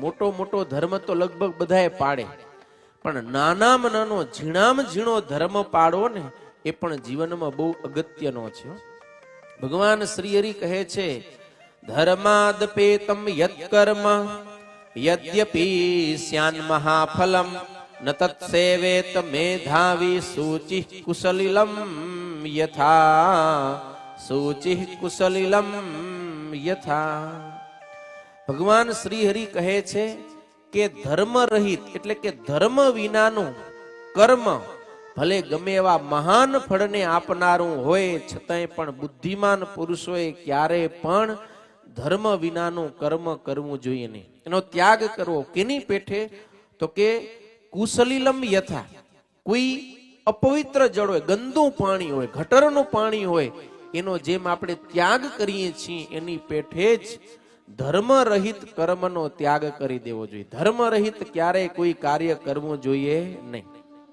મોટો મોટો ધર્મ તો લગભગ બધાએ પાડે, પણ નાનામાં નાનો ઝીણામાં ઝીણો ધર્મ પાડવો ને એ પણ જીવનમાં બહુ અગત્યનો છે. ભગવાન શ્રી હરિ કહે છે, ધર્માદપેતમ યત કર્મ યદ્યપી સ્યાન મહાફલમ ન તત્સેવેત મેધાવી સૂચિ કુશલિલમ યથા સૂચિ કુશલિલમ યથા. ભગવાન શ્રી હરિ કહે છે કે ધર્મ રહિત એટલે કે ધર્મ વિનાનું કર્મ ભલે ગમે એવા મહાન ફળને આપનારું હોય છતાંય પણ બુદ્ધિમાન પુરુષોએ ક્યારે પણ ધર્મ વિનાનું કર્મ કરવું જોઈએ નહીં, એનો ત્યાગ કરવો. કેની પેઠે? તો કે કુશલીલમ યથા, કોઈ અપવિત્ર જળ હોય, ગંદુ પાણી હોય, ગટરનું પાણી હોય, એનો જેમ આપણે ત્યાગ કરીએ છીએ એની પેઠે જ ધર્મ રહિત કર્મનો ત્યાગ કરી દેવો જોઈએ. ધર્મ રહિત ક્યારેય કોઈ કાર્ય કરવું જોઈએ નહીં.